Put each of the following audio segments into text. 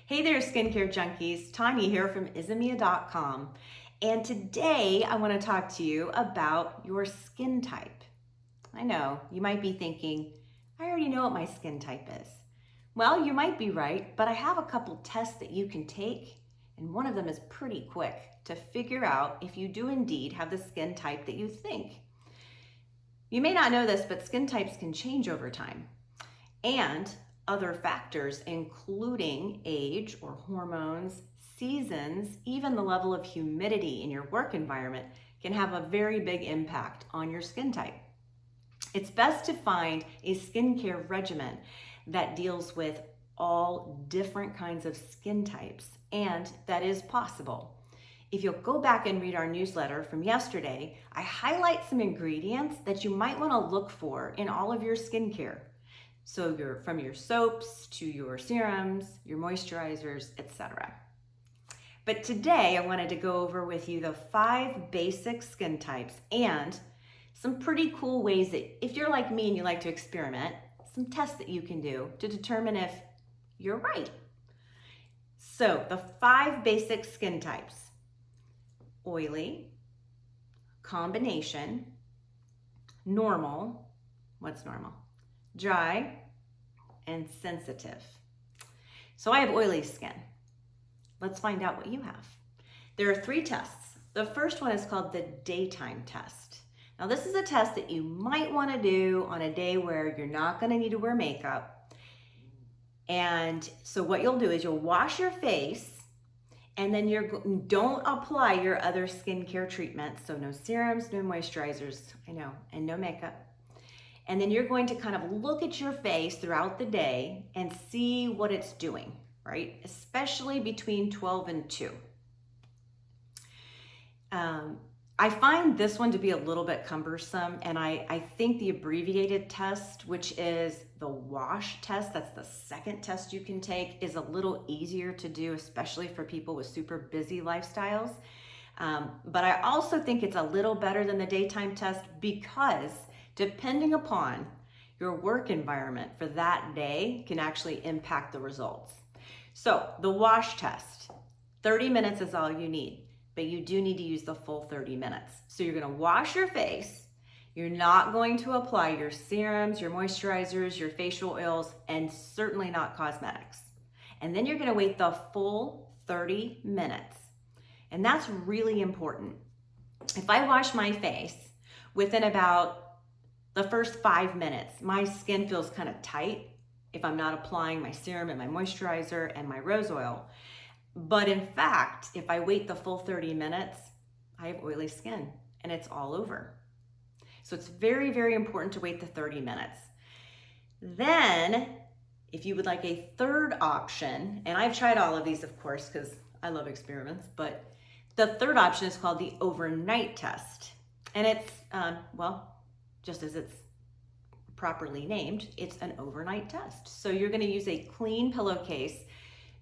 Hey there, skincare junkies. Tanya here from Izamia.com. And today I want to talk to you about your skin type. I know you might be thinking, I already know what my skin type is. Well, you might be right, but I have a couple tests that you can take, and one of them is pretty quick to figure out if you do indeed have the skin type that you think. You may not know this, but skin types can change over time. And other factors, including age or hormones, seasons, even the level of humidity in your work environment, can have a very big impact on your skin type. It's best to find a skincare regimen that deals with all different kinds of skin types, and that is possible. If you'll go back and read our newsletter from yesterday, I highlight some ingredients that you might want to look for in all of your skincare. So from your soaps to your serums, your moisturizers, etc. But today I wanted to go over with you the 5 basic skin types and some pretty cool ways that if you're like me and you like to experiment, some tests that you can do to determine if you're right. So the 5 basic skin types: oily, combination, normal, what's normal? Dry, and sensitive. So I have oily skin. Let's find out what you have. There are 3 tests. The first one is called the daytime test. Now this is a test that you might want to do on a day where you're not going to need to wear makeup. And so what you'll do is you'll wash your face, and then don't apply your other skincare treatments. So no serums, no moisturizers, I know, and no makeup. And then you're going to kind of look at your face throughout the day and see what it's doing, right? Especially between 12 and 2. I find this one to be a little bit cumbersome, and I think the abbreviated test, which is the wash test, that's the second test you can take, is a little easier to do, especially for people with super busy lifestyles. But I also think it's a little better than the daytime test because depending upon your work environment for that day can actually impact the results. So the wash test, 30 minutes is all you need, but you do need to use the full 30 minutes. So you're gonna wash your face, you're not going to apply your serums, your moisturizers, your facial oils, and certainly not cosmetics. And then you're gonna wait the full 30 minutes. And that's really important. If I wash my face, within about the first 5 minutes, my skin feels kind of tight if I'm not applying my serum and my moisturizer and my rose oil. But in fact, if I wait the full 30 minutes, I have oily skin and it's all over. So it's very, very important to wait the 30 minutes. Then, if you would like a third option, and I've tried all of these, of course, because I love experiments, but the third option is called the overnight test. And it's, just as it's properly named, it's an overnight test. So you're gonna use a clean pillowcase,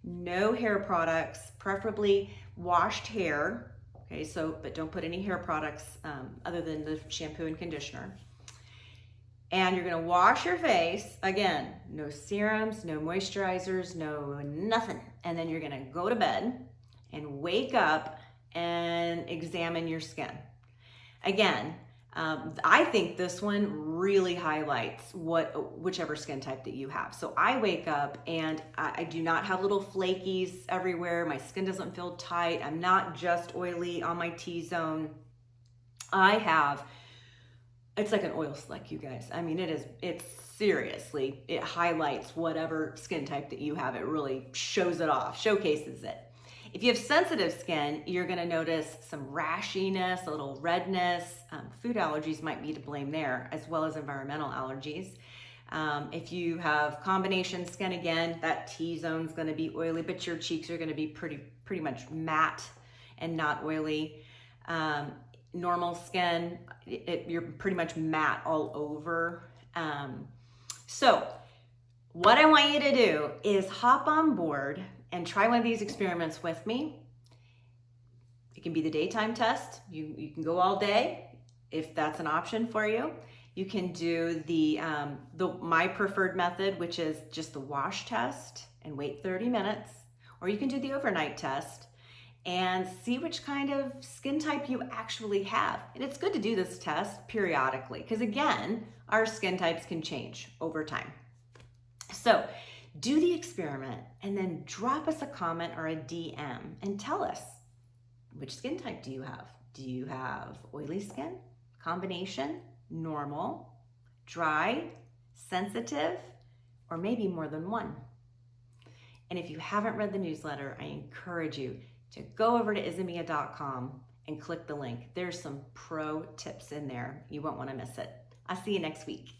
no hair products, preferably washed hair, okay, but don't put any hair products other than the shampoo and conditioner. And you're gonna wash your face, again, no serums, no moisturizers, no nothing. And then you're gonna go to bed and wake up and examine your skin. Again, I think this one really highlights whichever skin type that you have. So I wake up and I do not have little flakies everywhere. My skin doesn't feel tight. I'm not just oily on my T-zone. It's like an oil slick, you guys. I mean, it highlights whatever skin type that you have. It really shows it off, showcases it. If you have sensitive skin, you're gonna notice some rashiness, a little redness. Food allergies might be to blame there, as well as environmental allergies. If you have combination skin, again, that T-zone's gonna be oily, but your cheeks are gonna be pretty much matte and not oily. Normal skin, you're pretty much matte all over. So what I want you to do is hop on board and try one of these experiments with me. It can be the daytime test. You can go all day if that's an option for you. You can do my preferred method, which is just the wash test and wait 30 minutes. or you can do the overnight test and see which kind of skin type you actually have. And it's good to do this test periodically because, again, our skin types can change over time. So do the experiment and then drop us a comment or a DM and tell us, which skin type do you have? Do you have oily skin, combination, normal, dry, sensitive, or maybe more than one? And if you haven't read the newsletter, I encourage you to go over to izimia.com and click the link. There's some pro tips in there. You won't want to miss it. I'll see you next week.